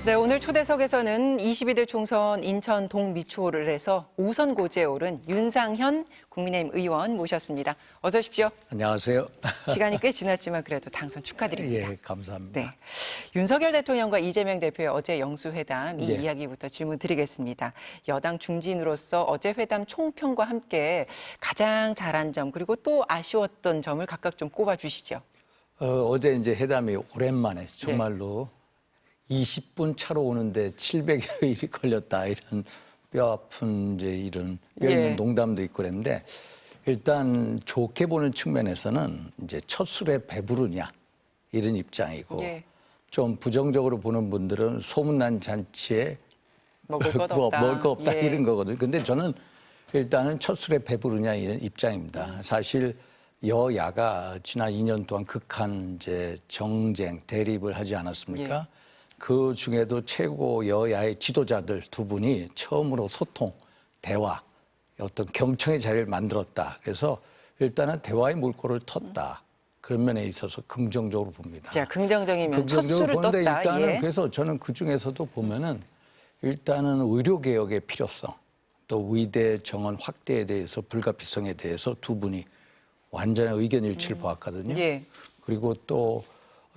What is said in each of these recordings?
네, 오늘 초대석에서는 22대 총선 인천 동미추홀을 해서 5선 고지에 오른 윤상현 국민의힘 의원 모셨습니다. 어서 오십시오. 안녕하세요. 시간이 꽤 지났지만 그래도 당선 축하드립니다. 예, 감사합니다. 네, 윤석열 대통령과 이재명 대표의 어제 영수회담 이 예. 이야기부터 질문 드리겠습니다. 여당 중진으로서 어제 회담 총평과 함께 가장 잘한 점 그리고 또 아쉬웠던 점을 각각 좀 꼽아주시죠. 어제 이제 회담이 오랜만에 정말로 20분 차로 오는데 700여일이 걸렸다 이런 뼈 아픈 이제 이런 뼈 있는 농담도 있고 그랬는데 일단 좋게 보는 측면에서는 이제 첫 술에 배부르냐 이런 입장이고 좀 부정적으로 보는 분들은 소문난 잔치에 먹을 것 없다, 먹을 거 없다 이런 거거든요. 근데 저는 일단은 첫 술에 배부르냐 이런 입장입니다. 사실 여야가 지난 2년 동안 극한 이제 정쟁, 대립을 하지 않았습니까? 그 중에도 최고 여야의 지도자들 두 분이 처음으로 소통, 대화, 어떤 경청의 자리를 만들었다. 그래서 일단은 대화의 물꼬를 텄다. 그런 면에 있어서 긍정적으로 봅니다. 자, 긍정적이면 첫 수를 떴다. 일단은 그래서 저는 그 중에서도 보면은 일단은 의료개혁의 필요성, 또 의대 정원 확대에 대해서 불가피성에 대해서 두 분이 완전히 의견 일치를 보았거든요. 그리고 또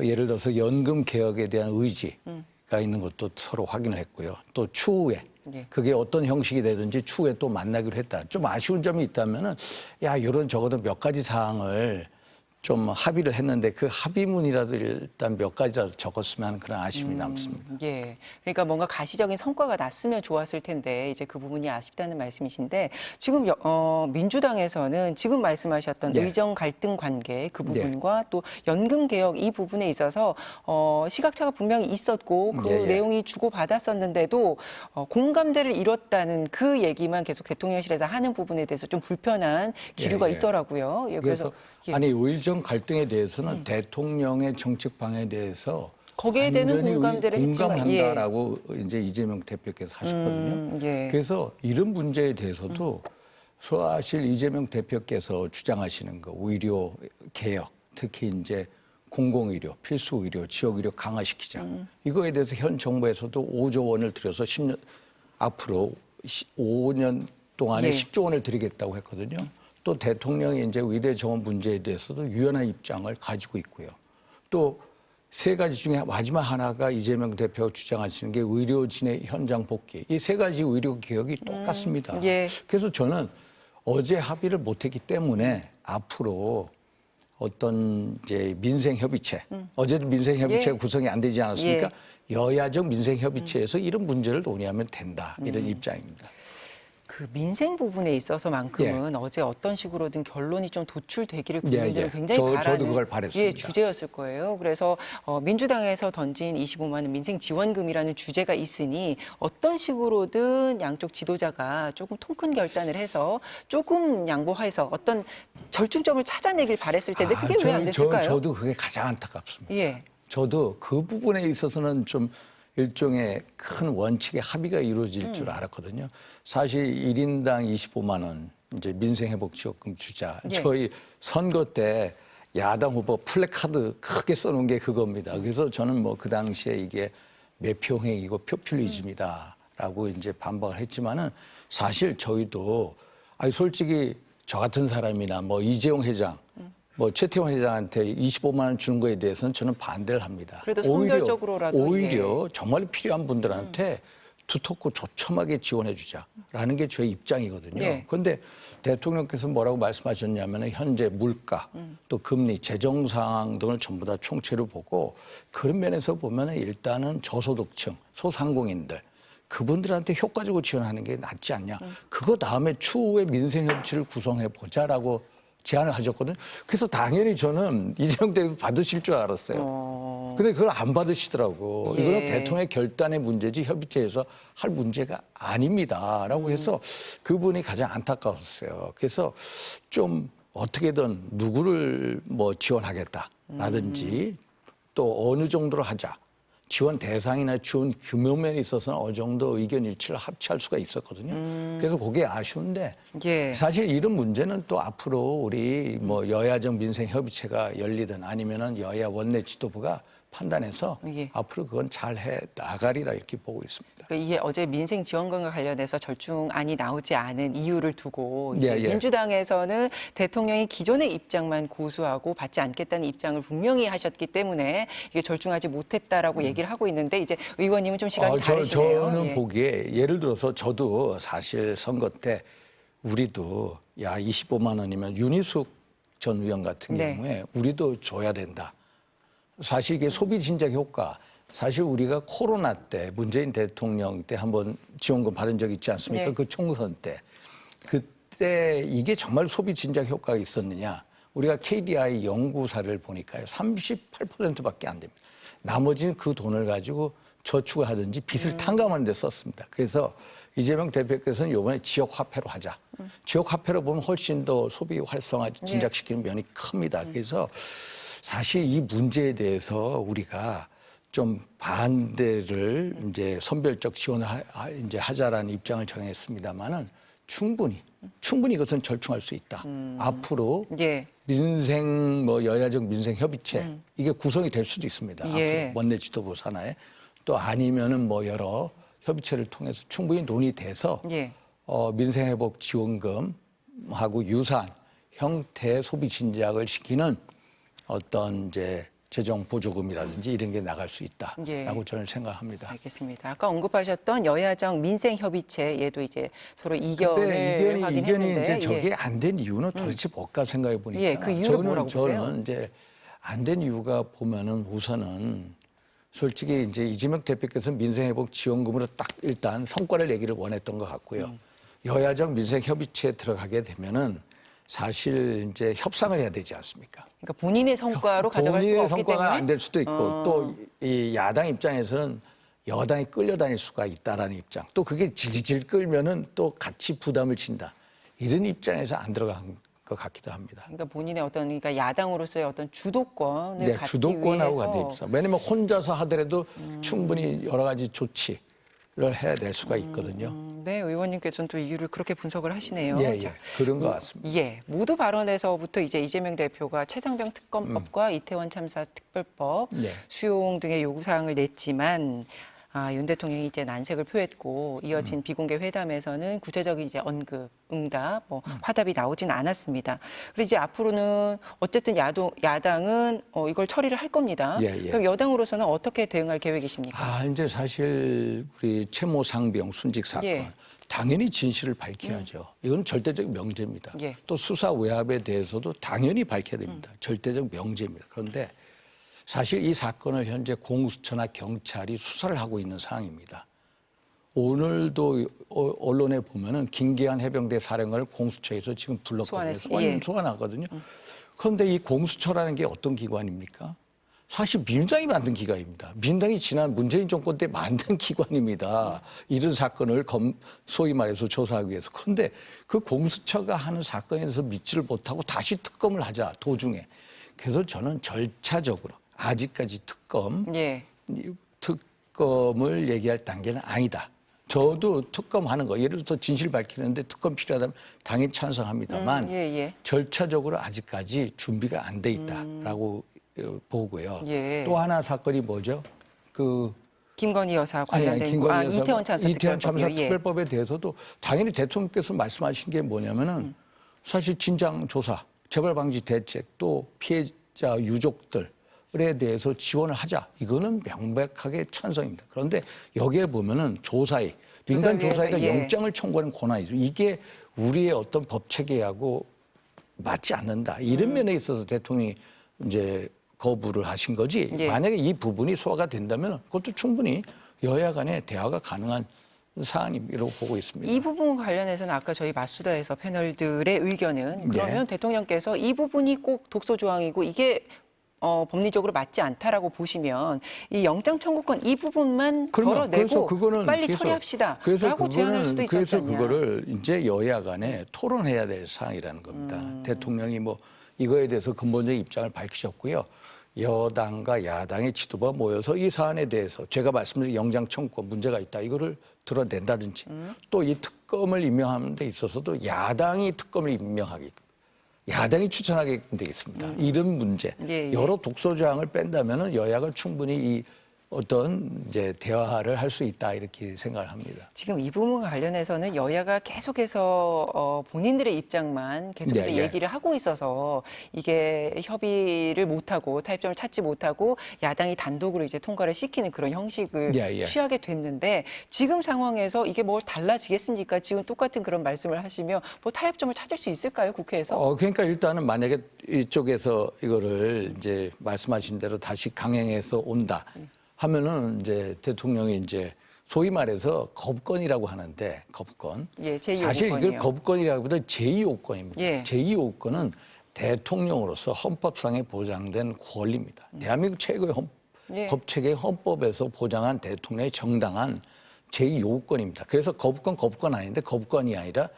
예를 들어서 연금 개혁에 대한 의지가 있는 것도 서로 확인을 했고요. 또 추후에 그게 어떤 형식이 되든지 추후에 또 만나기로 했다. 좀 아쉬운 점이 있다면은 야, 이런 적어도 몇 가지 사항을 좀 합의를 했는데 그 합의문이라도 일단 몇 가지라도 적었으면 하는 그런 아쉬움이 남습니다. 예. 그러니까 뭔가 가시적인 성과가 났으면 좋았을 텐데 이제 그 부분이 아쉽다는 말씀이신데 지금 민주당에서는 지금 말씀하셨던 의정 갈등 관계 그 부분과 또 연금 개혁 이 부분에 있어서 시각차가 분명히 있었고 그 내용이 주고받았었는데도 공감대를 이뤘다는 그 얘기만 계속 대통령실에서 하는 부분에 대해서 좀 불편한 기류가 있더라고요. 그래서 아니 의정 갈등에 대해서는 대통령의 정책 방향에 대해서 거기에 대한 공감대를 공감한다라고 이제 이재명 대표께서 하셨거든요. 그래서 이런 문제에 대해서도 사실 이재명 대표께서 주장하시는 거 의료 개혁, 특히 이제 공공의료, 필수의료, 지역의료 강화시키자. 이거에 대해서 현 정부에서도 5조 원을 들여서 10년 앞으로 5년 동안에 10조 원을 드리겠다고 했거든요. 또 대통령이 이제 의대 정원 문제에 대해서도 유연한 입장을 가지고 있고요. 또 세 가지 중에 마지막 하나가 이재명 대표가 주장하시는 게 의료진의 현장 복귀. 이 세 가지 의료 개혁이 똑같습니다. 그래서 저는 어제 합의를 못했기 때문에 앞으로 어떤 이제 민생협의체, 어제도 민생협의체가 구성이 안 되지 않았습니까? 여야적 민생협의체에서 이런 문제를 논의하면 된다. 이런 입장입니다. 그 민생 부분에 있어서만큼은 어제 어떤 식으로든 결론이 좀 도출되기를 국민들은 굉장히 바라는 저도 그걸 바랬습니다. 주제였을 거예요. 그래서 민주당에서 던진 25만 원 민생 지원금이라는 주제가 있으니 어떤 식으로든 양쪽 지도자가 조금 통큰 결단을 해서 조금 양보해서 어떤 절충점을 찾아내길 바랬을 텐데 그게 왜 안 됐을까요? 저도 그게 가장 안타깝습니다. 저도 그 부분에 있어서는 좀 일종의 큰 원칙의 합의가 이루어질 줄 알았거든요. 사실 1인당 25만 원 이제 민생회복지원금 주자. 저희 선거 때 야당 후보 플래카드 크게 써놓은 게 그겁니다. 그래서 저는 뭐 그 당시에 이게 매표행위고 포퓰리즘이다라고 이제 반박을 했지만은 사실 저희도 아니 솔직히 저 같은 사람이나 뭐 이재용 회장 뭐 최태원 회장한테 25만 원 주는 거에 대해서는 저는 반대를 합니다. 그래도 선별적으로라도 오히려 정말 필요한 분들한테 두텁고 조첨하게 지원해 주자라는 게 저의 입장이거든요. 그런데 대통령께서 뭐라고 말씀하셨냐면 현재 물가, 또 금리, 재정 상황 등을 전부 다 총체로 보고 그런 면에서 보면 일단은 저소득층, 소상공인들 그분들한테 효과적으로 지원하는 게 낫지 않냐. 그거 다음에 추후에 민생협치를 구성해 보자라고 제안을 하셨거든요. 그래서 당연히 저는 이재명 대표 받으실 줄 알았어요. 근데 그걸 안 받으시더라고. 이거는 대통령의 결단의 문제지 협의체에서 할 문제가 아닙니다라고 해서 그분이 가장 안타까웠어요. 그래서 좀 어떻게든 누구를 뭐 지원하겠다라든지 또 어느 정도로 하자. 지원 대상이나 지원 규모 면에 있어서는 어느 정도 의견 일치를 합치할 수가 있었거든요. 그래서 그게 아쉬운데 사실 이런 문제는 또 앞으로 우리 뭐 여야정 민생 협의체가 열리든 아니면은 여야 원내 지도부가 판단해서 예. 앞으로 그건 잘 해 나가리라 이렇게 보고 있습니다. 그러니까 이게 어제 민생지원금과 관련해서 절충안이 나오지 않은 이유를 두고 이제 예, 예. 민주당에서는 대통령이 기존의 입장만 고수하고 받지 않겠다는 입장을 분명히 하셨기 때문에 이게 절충하지 못했다라고 얘기를 하고 있는데 이제 의원님은 좀 시각이 다르시네요. 저는 예. 보기에 예를 들어서 저도 사실 선거 때 우리도 25만 원이면 윤희숙 전 의원 같은 네. 경우에 우리도 줘야 된다. 사실 이게 소비 진작 효과. 사실 우리가 코로나 때 문재인 대통령 때 한번 지원금 받은 적 있지 않습니까? 네. 그 총선 때. 그때 이게 정말 소비 진작 효과가 있었느냐. 우리가 KDI 연구사를 보니까요. 38%밖에 안 됩니다. 나머지는 그 돈을 가지고 저축을 하든지 빚을 탕감하는 데 썼습니다. 그래서 이재명 대표께서는 이번에 지역 화폐로 하자. 지역 화폐로 보면 훨씬 더 소비 활성화 진작시키는 면이 큽니다. 그래서 사실 이 문제에 대해서 우리가 좀 반대를 이제 선별적 지원을 이제 하자라는 입장을 정했습니다만은 충분히 이것은 절충할 수 있다. 앞으로 예. 민생 여야적 민생 협의체 이게 구성이 될 수도 있습니다. 예. 앞으로 원내 지도부 산하에 또 아니면은 여러 협의체를 통해서 충분히 논의돼서 예. 민생회복 지원금하고 유사한 형태의 소비 진작을 시키는 어떤 이제 재정 보조금이라든지 이런 게 나갈 수 있다라고 예. 저는 생각합니다. 알겠습니다. 아까 언급하셨던 여야정 민생협의체 얘도 이제 서로 이견을 이견이 확인했는데 이제 저게 예. 안 된 이유는 도대체 뭘까 생각해 보니까 예, 그 이유는 뭐라고 보세요? 저는 이제 안 된 이유가 보면은 우선은 솔직히 이제 이재명 대표께서 민생회복 지원금으로 딱 일단 성과를 내기를 원했던 것 같고요. 여야정 민생협의체에 들어가게 되면은 사실 이제 협상을 해야 되지 않습니까? 그러니까 본인의 성과로 가져갈 수가 본인의 없기 성과가 때문에 안 될 수도 있고 또 이 야당 입장에서는 여당이 끌려다닐 수가 있다라는 입장. 또 그게 질질 끌면은 또 같이 부담을 진다. 이런 입장에서 안 들어간 것 같기도 합니다. 그러니까 본인의 어떤 그러니까 야당으로서의 어떤 주도권을 네, 갖기 주도권하고 위해서 같은 입장. 왜냐하면 혼자서 하더라도 충분히 여러 가지 조치를 해야 될 수가 있거든요. 네, 의원님께서는 또 이유를 그렇게 분석을 하시네요. 예, 예. 자, 그런 것 같습니다. 예, 모두 발언에서부터 이제 이재명 대표가 최상병 특검법과 이태원 참사 특별법 네. 수용 등의 요구사항을 냈지만 윤 대통령이 이제 난색을 표했고 이어진 비공개 회담에서는 구체적인 이제 언급, 응답, 화답이 나오진 않았습니다. 그리고 이제 앞으로는 어쨌든 야당은 이걸 처리를 할 겁니다. 예, 예. 그럼 여당으로서는 어떻게 대응할 계획이십니까? 이제 사실 우리 채모 상병 순직 사건 예. 당연히 진실을 밝혀야죠. 이건 절대적 명제입니다. 예. 또 수사 외압에 대해서도 당연히 밝혀야 됩니다. 절대적 명제입니다. 그런데 사실 이 사건을 현재 공수처나 경찰이 수사를 하고 있는 상황입니다. 오늘도 언론에 보면은 김기한 해병대 사령관을 공수처에서 지금 불렀거든요. 소환하거든요. 그런데 이 공수처라는 게 어떤 기관입니까? 사실 민주당이 만든 기관입니다. 민주당이 지난 문재인 정권 때 만든 기관입니다. 이런 사건을 소위 말해서 조사하기 위해서. 그런데 그 공수처가 하는 사건에서 믿지를 못하고 다시 특검을 하자, 도중에. 그래서 저는 절차적으로 아직까지 특검을 얘기할 단계는 아니다. 저도 특검하는 거, 예를 들어서 진실 밝히는데 특검 필요하다면 당연히 찬성합니다만 절차적으로 아직까지 준비가 안 돼 있다라고 보고요. 예. 또 하나 사건이 뭐죠? 김건희 여사 관련된 이태원 참사 특별법에 대해서도 당연히 대통령께서 말씀하신 게 뭐냐면은 사실 진상 조사, 재발 방지 대책 또 피해자 유족들에 대해서 지원을 하자. 이거는 명백하게 찬성입니다. 그런데 여기에 보면은 민간 조사에다 영장을 청구하는 권한이죠. 이게 우리의 어떤 법 체계하고 맞지 않는다. 이런 면에 있어서 대통령이 이제 거부를 하신 거지. 만약에 이 부분이 소화가 된다면 그것도 충분히 여야 간에 대화가 가능한 사안이라고 보고 있습니다. 이 부분과 관련해서는 아까 저희 맞수다에서 패널들의 의견은 그러면 대통령께서 이 부분이 꼭 독소 조항이고 이게 법리적으로 맞지 않다라고 보시면 이 영장 청구권 이 부분만 덜어내고 빨리 처리합시다라고 제안할 수도 있지 않냐. 그래서 그거를 이제 여야 간에 토론해야 될 사항이라는 겁니다. 대통령이 이거에 대해서 근본적인 입장을 밝히셨고요. 여당과 야당의 지도부가 모여서 이 사안에 대해서 제가 말씀드린 영장 청구권 문제가 있다. 이거를 드러낸다든지 또 이 특검을 임명하는 데 있어서도 야당이 특검을 임명하기 야당이 추천하게 되겠습니다. 이런 문제, 예, 예. 여러 독소조항을 뺀다면은 여야가 충분히 이 어떤 이제 대화를 할 수 있다 이렇게 생각을 합니다. 지금 이 부분과 관련해서는 여야가 계속해서 본인들의 입장만 계속해서 네, 예. 얘기를 하고 있어서 이게 협의를 못하고 타협점을 찾지 못하고 야당이 단독으로 이제 통과를 시키는 그런 형식을 예, 예. 취하게 됐는데 지금 상황에서 이게 뭘 달라지겠습니까? 지금 똑같은 그런 말씀을 하시면 뭐 타협점을 찾을 수 있을까요? 국회에서? 그러니까 일단은 만약에 이쪽에서 이거를 이제 말씀하신 대로 다시 강행해서 온다 하면은 이제 대통령이 이제 소위 말해서 거부권이라고 하는데 거부권. 예, 제2 사실 이걸 요구권이요. 거부권이라기보다 제2요건입니다. 예. 제2요건은 대통령으로서 헌법상에 보장된 권리입니다. 대한민국 최고의 예. 법체계 헌법에서 보장한 대통령의 정당한 제2요건입니다. 그래서 거부권 아닌데 거부권이 아니라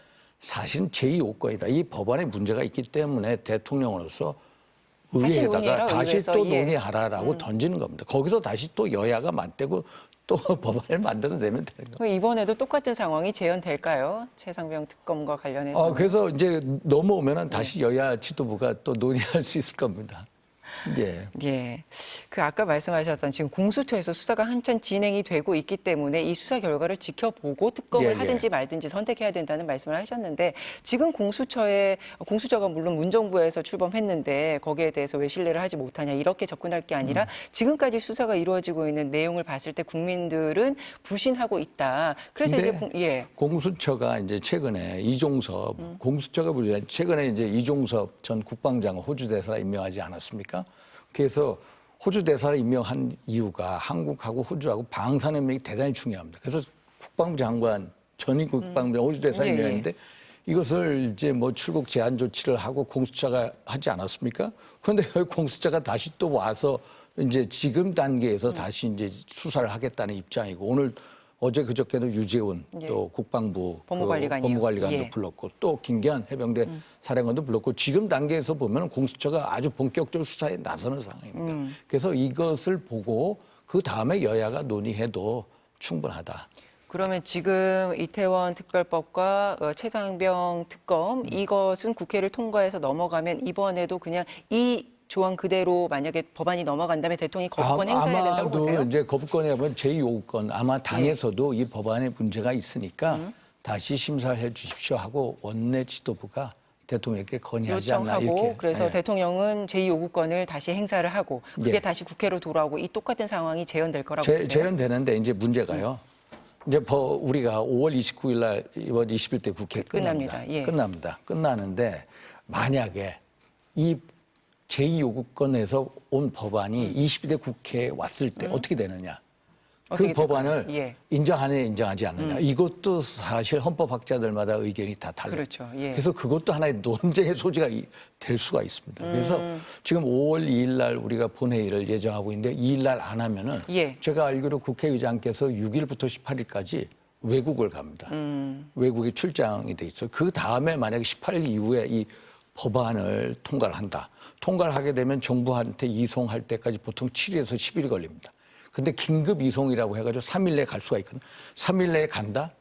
사실은 제2요건이다. 이 법안에 문제가 있기 때문에 대통령으로서 다시 의회에다가 논의해라, 다시 의회에서. 또 예. 논의하라라고 던지는 겁니다. 거기서 다시 또 여야가 맞대고 또 법안을 만들어내면 되는 겁니다. 그럼 이번에도 똑같은 상황이 재현될까요? 최상병 특검과 관련해서. 그래서 이제 넘어오면은 다시 여야 지도부가 또 논의할 수 있을 겁니다. 예. 예. 그 아까 말씀하셨던 지금 공수처에서 수사가 한참 진행이 되고 있기 때문에 이 수사 결과를 지켜보고 특검을 예, 예. 하든지 말든지 선택해야 된다는 말씀을 하셨는데 지금 공수처가 물론 문정부에서 출범했는데 거기에 대해서 왜 신뢰를 하지 못하냐 이렇게 접근할 게 아니라 지금까지 수사가 이루어지고 있는 내용을 봤을 때 국민들은 부신하고 있다. 그래서 이제 근데 공수처가 이제 최근에 이종섭 공수처가 최근에 이제 이종섭 전 국방장관 호주 대사 임명하지 않았습니까? 그래서 호주 대사를 임명한 이유가 한국하고 호주하고 방산협력이 대단히 중요합니다. 그래서 국방부 장관 전임 국방부 호주 대사 예, 임명했는데 이것을 이제 뭐 출국 제한 조치를 하고 공수처가 하지 않았습니까? 그런데 공수처가 다시 또 와서 이제 지금 단계에서 다시 이제 수사를 하겠다는 입장이고 오늘 어제 그저께도 유재훈 예. 또 국방부 법무관리관이요. 법무관리관도 예. 불렀고 또 김기한 해병대 사령관도 불렀고 지금 단계에서 보면 공수처가 아주 본격적으로 수사에 나서는 상황입니다. 그래서 이것을 보고 그 다음에 여야가 논의해도 충분하다. 그러면 지금 이태원 특별법과 최상병 특검 이것은 국회를 통과해서 넘어가면 이번에도 그냥 이 조항 그대로 만약에 법안이 넘어간다면 대통령이 거부권 행사해야 된다고 보세요? 아마도 이제 거부권에 하면 제2요건 아마 당에서도 이 법안에 문제가 있으니까 다시 심사를 해 주십시오 하고 원내 지도부가 대통령에게 건의하지 않나 요청하고 이렇게. 그래서 예. 대통령은 제2요구권을 다시 행사를 하고 그게 예. 다시 국회로 돌아오고 이 똑같은 상황이 재현될 거라고 보세요? 재현되는데 이제 문제가요. 이제 우리가 5월 29일 날 2월 20일 때 국회 끝납니다. 끝납니다. 예. 끝나는데 만약에 이 제2요구권에서 온 법안이 22대 국회에 왔을 때 어떻게 되느냐. 어떻게 그 법안을 될까요? 예. 인정하느냐 인정하지 않느냐. 이것도 사실 헌법학자들마다 의견이 다 달라요. 그렇죠. 예. 그래서 그것도 하나의 논쟁의 소지가 될 수가 있습니다. 그래서 지금 5월 2일 날 우리가 본회의를 예정하고 있는데 2일 날 안 하면은 예. 제가 알기로 국회의장께서 6일부터 18일까지 외국을 갑니다. 외국에 출장이 돼 있어요. 그 다음에 만약에 18일 이후에 이 법안을 통과를 한다. 통과를 하게 되면 정부한테 이송할 때까지 보통 7일에서 10일 걸립니다. 근데 긴급 이송이라고 해가지고 3일 내에 갈 수가 있거든요. 3일 내에 간다?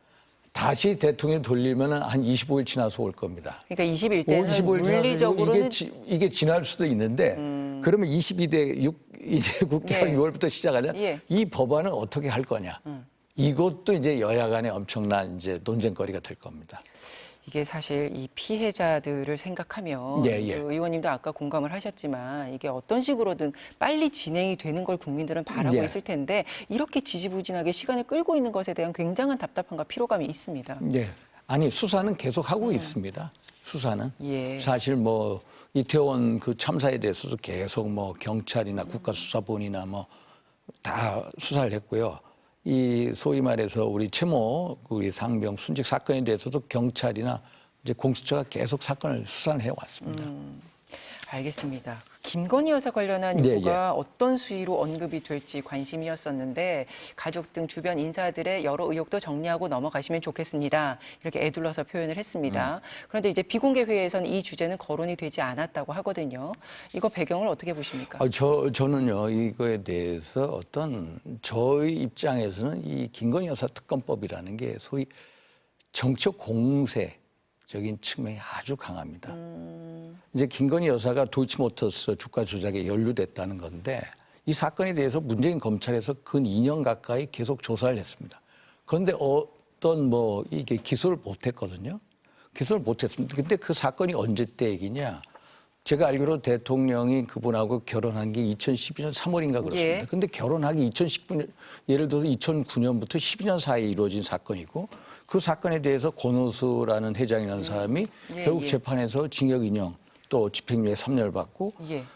다시 대통령이 돌리면 한 25일 지나서 올 겁니다. 그러니까 20일 때는 25일 물리적으로는 이게 지날 수도 있는데 그러면 22대 이제 국회가 예. 6월부터 시작하면 예. 이 법안을 어떻게 할 거냐. 이것도 이제 여야 간에 엄청난 이제 논쟁거리가 될 겁니다. 이게 사실 이 피해자들을 생각하면 예, 예. 그 의원님도 아까 공감을 하셨지만 이게 어떤 식으로든 빨리 진행이 되는 걸 국민들은 바라고 예. 있을 텐데 이렇게 지지부진하게 시간을 끌고 있는 것에 대한 굉장한 답답함과 피로감이 있습니다. 네. 아니 수사는 계속 하고 있습니다. 수사는 예. 사실 뭐 이태원 그 참사에 대해서도 계속 뭐 경찰이나 국가수사본이나 뭐 다 수사를 했고요. 이 소위 말해서 우리 최모 우리 상병 순직 사건에 대해서도 경찰이나 이제 공수처가 계속 사건을 수사를 해 왔습니다. 알겠습니다. 김건희 여사 관련한 예, 요구가 어떤 수위로 언급이 될지 관심이었었는데 가족 등 주변 인사들의 여러 의혹도 정리하고 넘어가시면 좋겠습니다. 이렇게 애둘러서 표현을 했습니다. 그런데 이제 비공개 회의에서는 이 주제는 거론이 되지 않았다고 하거든요. 이거 배경을 어떻게 보십니까? 저는요 이거에 대해서 어떤 저희 입장에서는 이 김건희 여사 특검법이라는 게 소위 정치적 공세 적인 측면이 아주 강합니다. 이제 김건희 여사가 도이치모터스 주가 조작에 연루됐다는 건데 이 사건에 대해서 문재인 검찰에서 근 2년 가까이 계속 조사를 했습니다. 그런데 어떤 이게 기소를 못했거든요. 기소를 못했습니다. 근데 그 사건이 언제 때 얘기냐? 제가 알기로 대통령이 그분하고 결혼한 게 2012년 3월인가 그렇습니다. 예. 근데 결혼하기 2019년, 예를 들어서 2009년부터 12년 사이에 이루어진 사건이고 그 사건에 대해서 권오수라는 회장이라는 사람이 결국 재판에서 징역 2년 또 집행유예 3년을 받고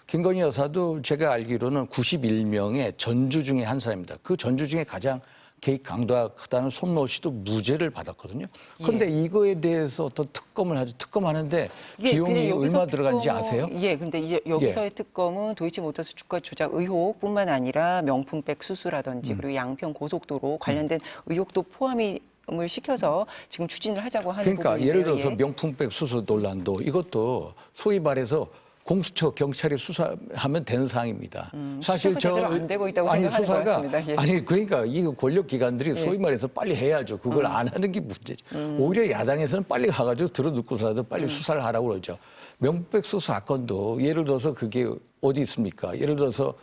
김건희 여사도 제가 알기로는 91명의 전주 중에 한 사람입니다. 그 전주 중에 가장 개입 강도가 크다는 손모 씨도 무죄를 받았거든요. 그런데 이거에 대해서 어떤 특검을 하죠. 특검하는데 비용이 얼마 들어간지 아세요? 예, 근데 여기서의 특검은 도이치모터스 주가 조작 의혹뿐만 아니라 명품백 수수라든지 그리고 양평 고속도로 관련된 의혹도 포함을 시켜서 지금 추진을 하자고 하는 그러니까 부분인데요. 예를 들어서 명품백 수수 논란도 이것도 소위 말해서 공수처 경찰이 수사하면 되는 사항입니다. 사실 수사가 제대로 안 되고 있다고 생각하는 것 같습니다. 예. 아니 그러니까 이 권력 기관들이 소위 말해서 빨리 해야죠. 그걸 안 하는 게 문제죠. 오히려 야당에서는 빨리 가가지고 들어놓고서라도 빨리 수사를 하라고 그러죠. 명품백 수수 사건도 예를 들어서 그게 어디 있습니까? 예를 들어서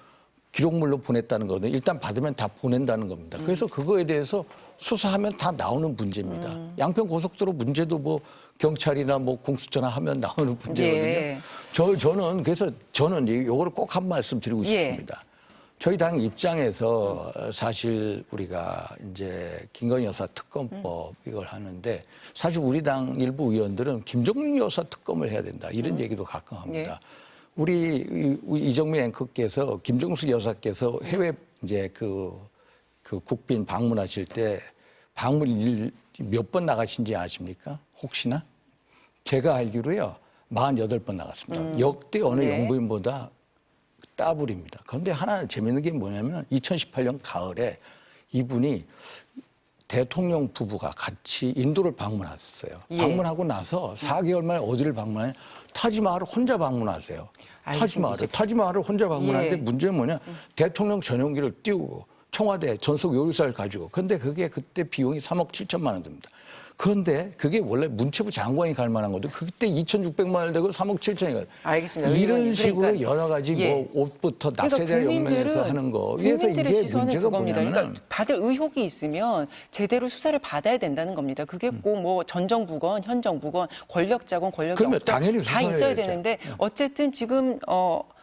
기록물로 보냈다는 거는 일단 받으면 다 보낸다는 겁니다. 그래서 그거에 대해서 수사하면 다 나오는 문제입니다. 양평 고속도로 문제도 경찰이나 공수처나 하면 나오는 문제거든요. 예. 저는 그래서 저는 이거를 꼭 한 말씀 드리고 싶습니다. 저희 당 입장에서 사실 우리가 이제 김건희 여사 특검법 이걸 하는데 사실 우리 당 일부 의원들은 김정은 여사 특검을 해야 된다 이런 얘기도 가끔 합니다. 우리 이정미 앵커께서 김정숙 여사께서 해외 이제 그 국빈 방문하실 때 방문 몇 번 나가신지 아십니까? 혹시나? 제가 알기로요. 48번 나갔습니다. 역대 어느 영부인보다 따블입니다. 그런데 하나 재밌는 게 뭐냐면 2018년 가을에 이분이 대통령 부부가 같이 인도를 방문했어요. 방문하고 나서 4개월 만에 어디를 방문하냐? 타지마할을 혼자 방문하세요. 타지마할을 혼자 방문하는데 문제는 뭐냐? 대통령 전용기를 띄우고 청와대 전속 요리사를 가지고. 근데 그게 그때 비용이 3억 7천만 원 듭니다. 그런데 그게 원래 문체부 장관이 갈 만한 건데 그때 2,600만 원 되고 3억 7천이거든요. 알겠습니다. 이런 식으로 여러 가지 옷부터 납세자 용면에서 하는 거. 그래서 이게 문제가 그겁니다. 뭐냐면 그러니까 다들 의혹이 있으면 제대로 수사를 받아야 된다는 겁니다. 그게 꼭 전 정부건 현 정부건 권력자건 권력이 그러면 없건 당연히 다 있어야 수사해야죠. 되는데 어쨌든 지금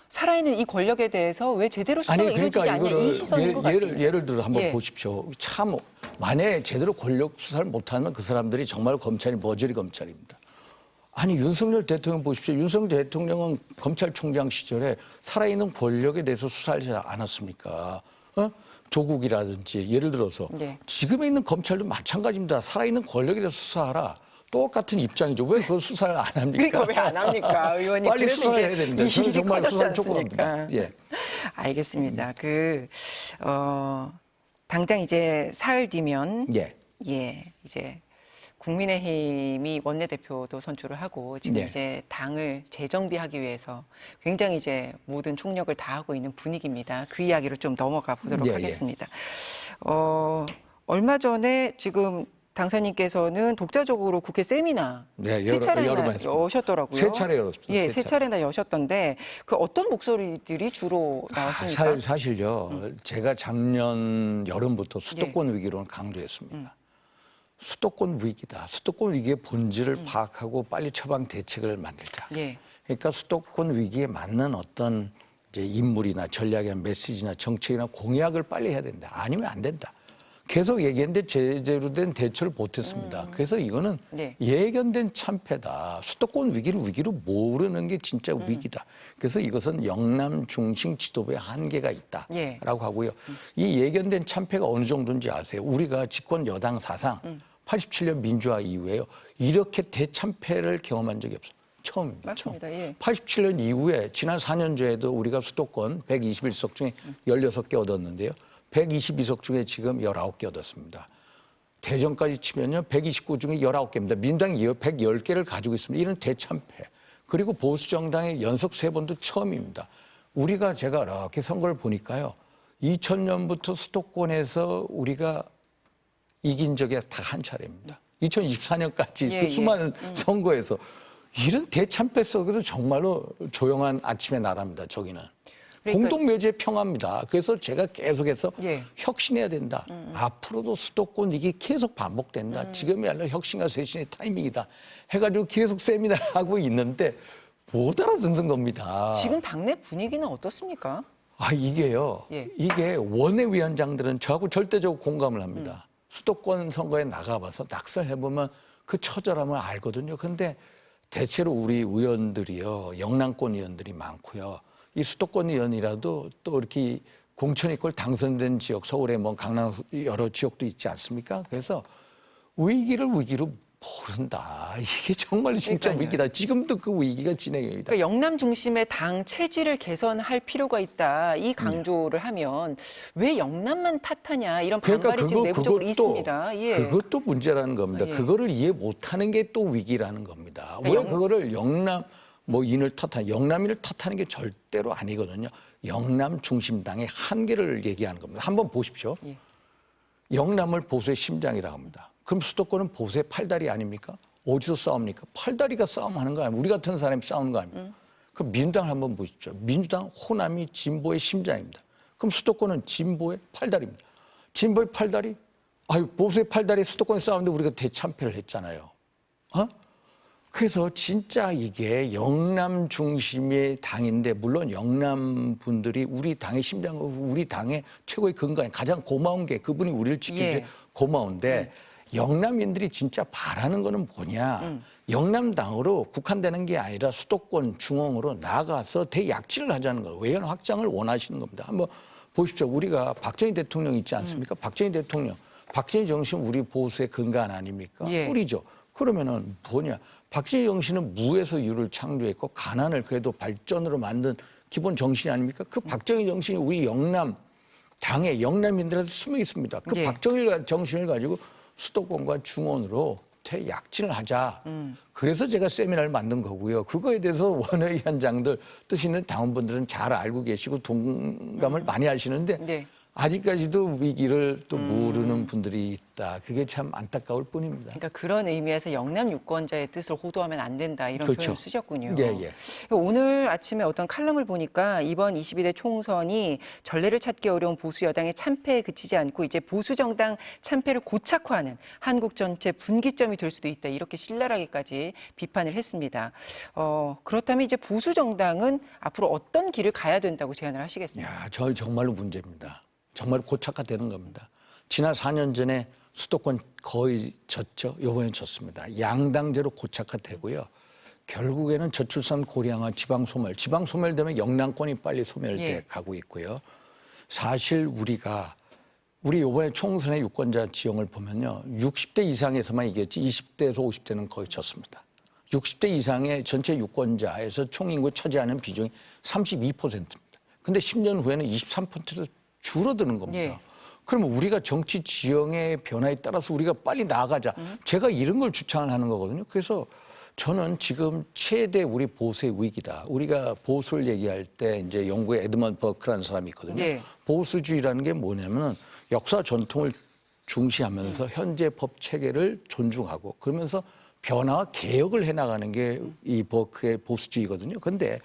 살아있는 이 권력에 대해서 왜 제대로 수사가 이루어지지 않냐 이 시선인 것 같습니다. 예를 들어 한번 보십시오. 참 만약에 제대로 권력 수사를 못하면 그 사람들이 정말 검찰이 머저리 검찰입니다. 아니 윤석열 대통령 보십시오. 윤석열 대통령은 검찰총장 시절에 살아있는 권력에 대해서 수사하지 않았습니까? 조국이라든지 예를 들어서 지금에 있는 검찰도 마찬가지입니다. 살아있는 권력에 대해서 수사하라. 똑같은 입장이죠. 왜 그걸 수사를 안 합니까? 그러니까 왜 안 합니까, 의원님? 빨리 수사를 해야 되는데 저는 정말 수사를 촉구합니다. 알겠습니다. 당장 이제 사흘 뒤면 이제 국민의힘이 원내대표도 선출을 하고 지금 이제 당을 재정비하기 위해서 굉장히 이제 모든 총력을 다하고 있는 분위기입니다. 그 이야기로 좀 넘어가 보도록 하겠습니다. 얼마 전에 지금 당사님께서는 독자적으로 국회 세미나 세 차례나 여셨더라고요. 세 차례 열었습니다. 예, 세 차례나 여셨던데 그 어떤 목소리들이 주로 나왔습니까? 사실요. 제가 작년 여름부터 수도권 위기론을 강조했습니다. 수도권 위기다. 수도권 위기의 본질을 파악하고 빨리 처방 대책을 만들자. 그러니까 수도권 위기에 맞는 어떤 이제 인물이나 전략이나 메시지나 정책이나 공약을 빨리 해야 된다. 아니면 안 된다. 계속 얘기했는데 제대로 된 대처를 못했습니다. 그래서 이거는 예견된 참패다. 수도권 위기를 위기로 모르는 게 진짜 위기다. 그래서 이것은 영남 중심 지도부의 한계가 있다라고 하고요. 이 예견된 참패가 어느 정도인지 아세요? 우리가 집권 여당 사상 87년 민주화 이후에요. 이렇게 대참패를 경험한 적이 없어요. 처음입니다. 맞습니다. 처음. 87년 이후에 지난 4년째에도 우리가 수도권 121석 중에 16개 얻었는데요. 122석 중에 지금 19개 얻었습니다. 대전까지 치면요. 129 중에 19개입니다. 민주당이 110개를 가지고 있습니다. 이런 대참패. 그리고 보수정당의 연속 3번도 처음입니다. 제가 이렇게 선거를 보니까요. 2000년부터 수도권에서 우리가 이긴 적이 딱 한 차례입니다. 2024년까지 예, 그 예. 수많은 선거에서 이런 대참패 속에서 정말로 조용한 아침의 나라입니다. 저기는. 그러니까- 공동묘지의 평화입니다. 그래서 제가 계속해서 예. 혁신해야 된다. 앞으로도 수도권 이게 계속 반복된다. 지금이야말로 혁신과 쇄신의 타이밍이다. 해가지고 계속 세미나를 하고 있는데 못 알아듣는 겁니다. 지금 당내 분위기는 어떻습니까? 이게요. 예. 이게 원내위원장들은 저하고 절대적으로 공감을 합니다. 수도권 선거에 나가봐서 낙선해보면 그 처절함을 알거든요. 근데 대체로 우리 의원들이요. 영남권 의원들이 많고요. 이 수도권 의원이라도 또 이렇게 공천이꼴 당선된 지역, 서울에 뭐 강남 여러 지역도 있지 않습니까? 그래서 위기를 위기로 모른다. 이게 정말 진짜 그러니까요. 위기다. 지금도 그 위기가 진행형이다. 그러니까 영남 중심의 당 체질을 개선할 필요가 있다. 이 강조를 하면 왜 영남만 탓하냐 이런 반발이 지금 내부적으로 있습니다. 예. 그것도 문제라는 겁니다. 예. 그거를 이해 못하는 게 또 위기라는 겁니다. 왜 그러니까 그거를 영남 인을 탓하는 영남인을 탓하는 게 절대로 아니거든요. 영남 중심당의 한계를 얘기하는 겁니다. 한번 보십시오. 예. 영남을 보수의 심장이라고 합니다. 그럼 수도권은 보수의 팔다리 아닙니까? 어디서 싸웁니까? 팔다리가 싸움하는 거 아니에요? 우리 같은 사람이 싸우는 거 아닙니까? 그럼 민주당을 한번 보십시오. 민주당 호남이 진보의 심장입니다. 그럼 수도권은 진보의 팔다리입니다. 진보의 팔다리? 보수의 팔다리 수도권에 싸우는데 우리가 대참패를 했잖아요. 그래서 진짜 이게 영남 중심의 당인데 물론 영남 분들이 우리 당의 심장, 우리 당의 최고의 근간에 가장 고마운 게 그분이 우리를 지켜주셔서 예. 고마운데 영남인들이 진짜 바라는 거는 뭐냐. 영남당으로 국한되는 게 아니라 수도권 중앙으로 나가서 대약진을 하자는 거예요. 외연 확장을 원하시는 겁니다. 한번 보십시오. 우리가 박정희 대통령 있지 않습니까? 박정희 대통령. 박정희 정신 우리 보수의 근간 아닙니까? 예. 뿌리죠. 그러면은 뭐냐. 박정희 정신은 무에서 유를 창조했고 가난을 그래도 발전으로 만든 기본 정신이 아닙니까? 그 박정희 정신이 우리 영남 당의 영남인들한테 숨어 있습니다. 그 예. 박정희 정신을 가지고 수도권과 중원으로 대약진을 하자. 그래서 제가 세미나를 만든 거고요. 그거에 대해서 원외위원장들 뜻 있는 당원분들은 잘 알고 계시고 동감을 많이 하시는데 네. 아직까지도 위기를 또 모르는 분들이 있다. 그게 참 안타까울 뿐입니다. 그러니까 그런 의미에서 영남 유권자의 뜻을 호도하면 안 된다 이런 그렇죠. 표현을 쓰셨군요. 예, 예. 오늘 아침에 어떤 칼럼을 보니까 이번 22대 총선이 전례를 찾기 어려운 보수 여당의 참패에 그치지 않고 이제 보수 정당 참패를 고착화하는 한국 전체 분기점이 될 수도 있다 이렇게 신랄하게까지 비판을 했습니다. 그렇다면 이제 보수 정당은 앞으로 어떤 길을 가야 된다고 제안을 하시겠습니까? 야, 저 정말로 문제입니다. 정말 고착화되는 겁니다. 지난 4년 전에 수도권 거의 졌죠. 이번에 졌습니다. 양당제로 고착화되고요. 결국에는 저출산 고령화 지방 소멸되면 영남권이 빨리 소멸돼 예. 가고 있고요. 사실 우리 이번에 총선의 유권자 지형을 보면요. 60대 이상에서만 이겼지 20대에서 50대는 거의 졌습니다. 60대 이상의 전체 유권자에서 총인구 차지하는 비중이 32%입니다. 근데 10년 후에는 23%로 줄어드는 겁니다. 예. 그러면 우리가 정치 지형의 변화에 따라서 우리가 빨리 나아가자. 제가 이런 걸 주창을 하는 거거든요. 그래서 저는 지금 최대 우리 보수의 위기다. 우리가 보수를 얘기할 때 이제 영국의 에드먼드 버크라는 사람이 있거든요. 예. 보수주의라는 게 뭐냐면 역사 전통을 중시하면서 현재 법 체계를 존중하고 그러면서 변화와 개혁을 해나가는 게 이 버크의 보수주의거든요. 그런데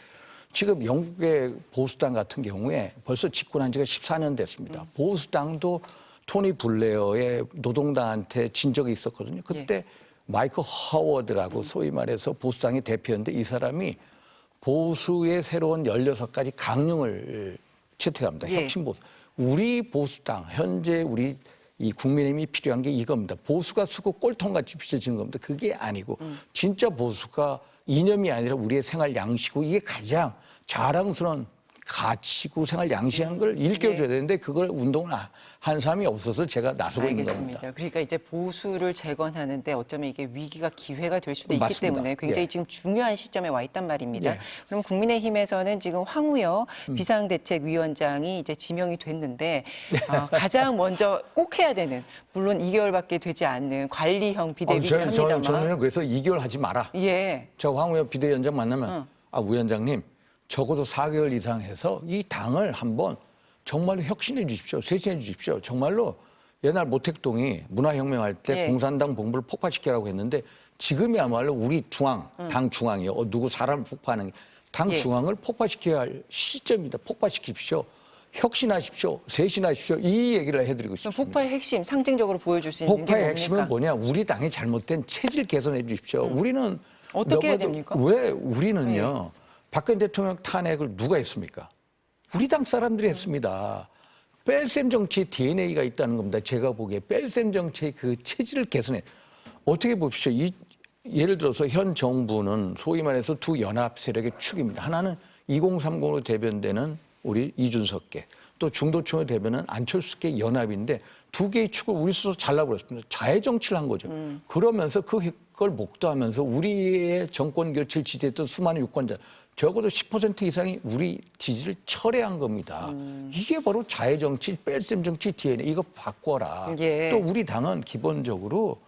지금 영국의 보수당 같은 경우에 벌써 집권한 지가 14년 됐습니다. 보수당도 토니 블레어의 노동당한테 진 적이 있었거든요. 그때 마이클 하워드라고 소위 말해서 보수당의 대표였는데 이 사람이 보수의 새로운 16가지 강령을 채택합니다. 예. 혁신 보수. 우리 보수당, 현재 우리 이 국민의힘이 필요한 게 이겁니다. 보수가 수고 꼴통같이 비춰지는 겁니다. 그게 아니고 진짜 보수가 이념이 아니라 우리의 생활 양식이고 이게 가장 자랑스러운 가치고 생활 양식한 걸 일깨워줘야 되는데 그걸 운동을 한 사람이 없어서 제가 나서고 있는 겁니다. 그러니까 이제 보수를 재건하는데 어쩌면 이게 위기가 기회가 될 수도 있기 맞습니다. 때문에 굉장히 예. 지금 중요한 시점에 와 있단 말입니다. 예. 그럼 국민의힘에서는 지금 황우여 비상대책위원장이 이제 지명이 됐는데 가장 먼저 꼭 해야 되는 물론 2개월밖에 되지 않는 관리형 비대위긴 합니다만. 저는 그래서 2개월 하지 마라. 예. 저 황우여 비대위원장 만나면 위원장님 적어도 4개월 이상 해서 이 당을 한번 정말로 혁신해 주십시오. 쇄신해 주십시오. 정말로 옛날 모택동이 문화혁명할 때 예. 공산당 본부를 폭파시키라고 했는데 지금이야말로 우리 중앙, 당 중앙이요. 누구 사람을 폭파하는 게 당 예. 중앙을 폭파시켜야 할 시점입니다. 폭파시키십시오. 혁신하십시오. 쇄신하십시오. 이 얘기를 해드리고 그럼 싶습니다. 폭파의 핵심, 상징적으로 보여줄 수 있는 게 폭파의 뭡니까? 핵심은 뭐냐? 우리 당의 잘못된 체질 개선해 주십시오. 우리는 어떻게 해야 너무도- 됩니까? 왜 우리는요? 박근혜 대통령 탄핵을 누가 했습니까? 우리 당 사람들이 했습니다. 뺄셈 정치의 DNA가 있다는 겁니다. 제가 보기에 뺄셈 정치의 그 체질을 개선해. 어떻게 보십시오. 예를 들어서 현 정부는 소위 말해서 두 연합 세력의 축입니다. 하나는 2030으로 대변되는 우리 이준석계, 또 중도층의 대변은 안철수계 연합인데 두 개의 축을 우리 스스로 잘라버렸습니다. 자해 정치를 한 거죠. 그러면서 그걸 목도하면서 우리의 정권 교체를 지지했던 수많은 유권자, 적어도 10% 이상이 우리 지지를 철회한 겁니다. 이게 바로 자해 정치, 뺄셈 정치 DNA 이거 바꿔라. 예. 또 우리 당은 기본적으로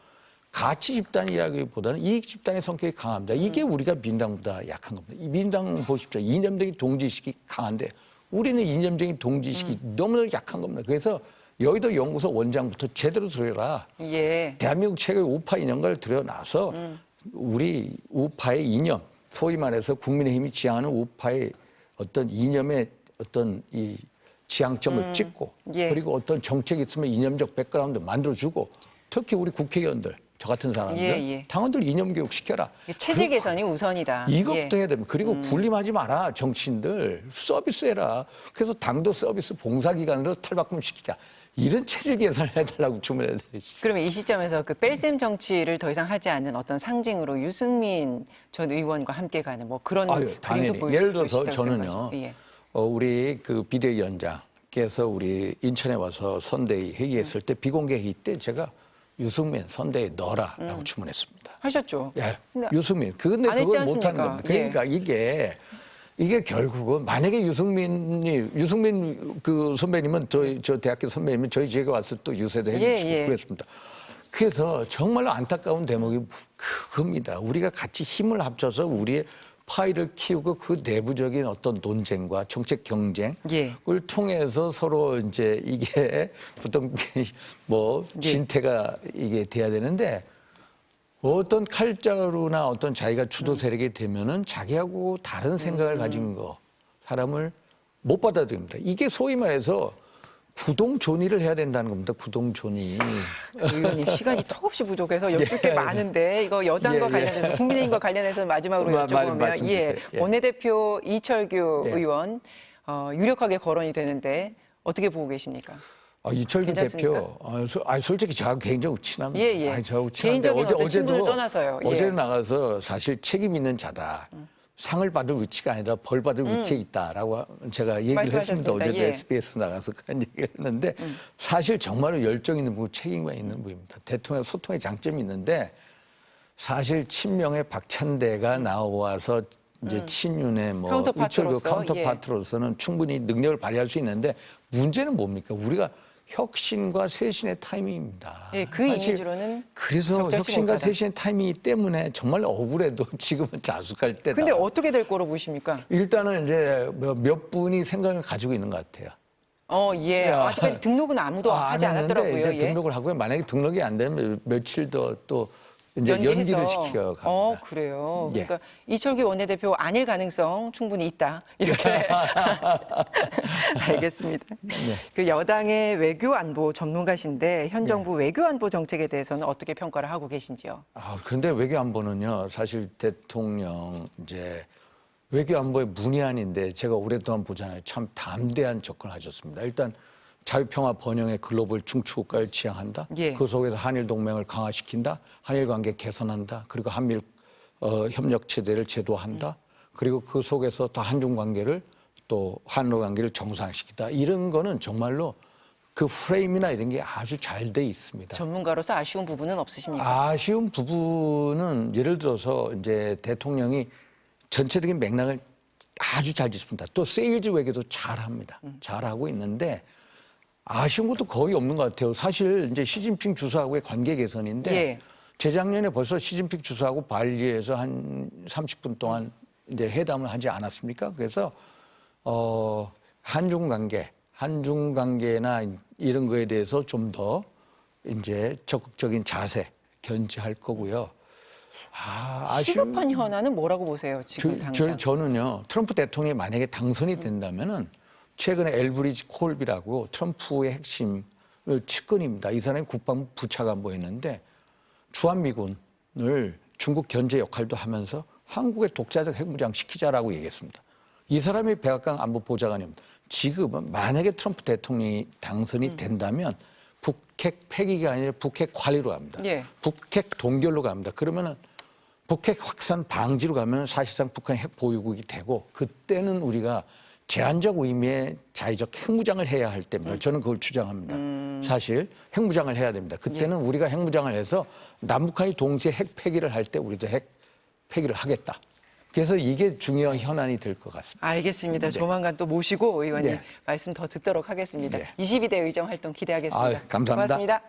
가치 집단이라기보다는 이익 집단의 성격이 강합니다. 이게 우리가 민당보다 약한 겁니다. 이 민당 보십시오. 이념적인 동지의식이 강한데 우리는 이념적인 동지의식이 너무나 약한 겁니다. 그래서 여의도 연구소 원장부터 제대로 들여라. 예. 대한민국 최고의 우파 이념가를 들여놔서 우리 우파의 이념, 소위 말해서 국민의힘이 지향하는 우파의 어떤 이념의 어떤 이 지향점을 찍고 예. 그리고 어떤 정책이 있으면 이념적 백그라운드 만들어주고 특히 우리 국회의원들, 저 같은 사람들, 예. 당원들 이념 교육 시켜라. 체질 개선이 우선이다. 이것부터 예. 해야 됩니다. 그리고 분림하지 마라. 정치인들 서비스해라. 그래서 당도 서비스 봉사기관으로 탈바꿈 시키자. 이런 체질 개선을 해달라고 주문해드리겠습니다. 그러면 이 시점에서 그 뺄셈 정치를 더 이상 하지 않는 어떤 상징으로 유승민 전 의원과 함께 가는 뭐 그런 당연히. 그림도 예를 들어서 보여주시다고 저는요. 생각하죠. 예. 우리 그 비대위원장께서 우리 인천에 와서 선대위 회의했을 때 비공개 회의 때 제가 유승민 선대위에 넣어라라고 주문했습니다. 하셨죠. 예, 근데 유승민. 근데 안 했지 그걸 못하는 않습니까? 겁니다. 그러니까 이게 결국은 만약에 유승민 그 선배님은 저 대학교 선배님은 저희 지역에 와서 또 유세도 해주시고 예. 그랬습니다. 그래서 정말로 안타까운 대목이 그겁니다. 우리가 같이 힘을 합쳐서 우리의 파이를 키우고 그 내부적인 어떤 논쟁과 정책 경쟁을 예. 통해서 서로 이제 이게 보통 뭐 진퇴가 이게 돼야 되는데 어떤 칼자루나 어떤 자기가 주도 세력이 되면은 자기하고 다른 생각을 가진 거 사람을 못 받아들입니다. 이게 소위 말해서 구동존의를 해야 된다는 겁니다. 구동존의. 의원님 시간이 턱없이 부족해서 여쭙게 게 많은데 이거 여당과 관련해서 국민의힘과 관련해서 마지막으로 여쭤보면 말씀주세요. 원내대표 이철규 예. 의원 유력하게 거론이 되는데 어떻게 보고 계십니까? 이철규 괜찮습니까? 대표, 솔직히 저하고 개인적으로 친합니다. 예. 저하고 친한데 개인적인 어떤 친분을 떠나서요. 예. 어제 나가서 사실 책임 있는 자다. 상을 받을 위치가 아니다. 벌 받을 위치에 있다라고 제가 얘기를 했습니다. 말씀하셨습니다. 어제도 예. SBS 나가서 그런 얘기를 했는데 사실 정말로 열정 있는 분, 책임감 있는 분입니다. 대통령 소통의 장점이 있는데 사실 친명의 박찬대가 나와서 이제 친윤의 뭐 카운터파트로서, 이철규 카운터파트로서는 충분히 능력을 발휘할 수 있는데 문제는 뭡니까? 우리가 혁신과 쇄신의 타이밍입니다. 예, 그 사실 이미지로는 그래서 적절치 혁신과 못하다. 쇄신의 타이밍 때문에 정말 억울해도 지금은 자숙할 때다. 근데 어떻게 될 거로 보십니까? 일단은 이제 몇 분이 생각을 가지고 있는 것 같아요. 예. 아직까지 등록은 아무도 하지 안 했는데 않았더라고요. 이제 예. 등록을 하고요. 만약에 등록이 안 되면 며칠 더 또 이제 연기해서. 연기를 시켜 갑니다. 그래요. 예. 그러니까 이철규 원내대표 아닐 가능성 충분히 있다. 이렇게 알겠습니다. 그 여당의 외교안보 전문가신데 현 정부 외교안보 정책에 대해서는 어떻게 평가를 하고 계신지요? 근데 외교안보는요. 사실 대통령 이제 외교안보의 문의안인데 제가 오랫동안 보잖아요. 참 담대한 접근을 하셨습니다. 일단 자유평화 번영의 글로벌 중추국가를 지향한다. 예. 그 속에서 한일 동맹을 강화시킨다. 한일 관계 개선한다. 그리고 한미일 협력 체제를 제도화한다. 그리고 그 속에서 또 한중 관계를 또 한로 관계를 정상화시키다. 이런 거는 정말로 그 프레임이나 이런 게 아주 잘 돼 있습니다. 전문가로서 아쉬운 부분은 없으십니까? 아쉬운 부분은 예를 들어서 이제 대통령이 전체적인 맥락을 아주 잘 짚습니다. 또 세일즈 외교도 잘합니다. 잘하고 있는데 아쉬운 것도 거의 없는 것 같아요. 사실 이제 시진핑 주석하고의 관계 개선인데 예. 재작년에 벌써 시진핑 주석하고 발리에서 한 30분 동안 이제 회담을 하지 않았습니까? 그래서 한중 관계나 이런 거에 대해서 좀 더 이제 적극적인 자세 견지할 거고요. 시급한 현안은 뭐라고 보세요? 지금 당장. 저는요. 트럼프 대통령이 만약에 당선이 된다면은 최근에 엘브리지 콜비라고 트럼프의 핵심 측근입니다. 이 사람이 국방부 부차관보였는데 주한미군을 중국 견제 역할도 하면서 한국의 독자적 핵무장 시키자라고 얘기했습니다. 이 사람이 백악관 안보보좌관입니다. 지금은 만약에 트럼프 대통령이 당선이 된다면 북핵 폐기가 아니라 북핵 관리로 갑니다. 예. 북핵 동결로 갑니다. 그러면은 북핵 확산 방지로 가면 사실상 북한이 핵 보유국이 되고 그때는 우리가 제한적 의미의 자의적 핵무장을 해야 할 때입니다. 저는 그걸 주장합니다. 사실 핵무장을 해야 됩니다. 그때는 우리가 핵무장을 해서 남북한이 동시에 핵 폐기를 할 때 우리도 핵 폐기를 하겠다. 그래서 이게 중요한 현안이 될 것 같습니다. 알겠습니다. 조만간 또 모시고 의원님 네. 말씀 더 듣도록 하겠습니다. 네. 22대 의정 활동 기대하겠습니다. 감사합니다. 고맙습니다.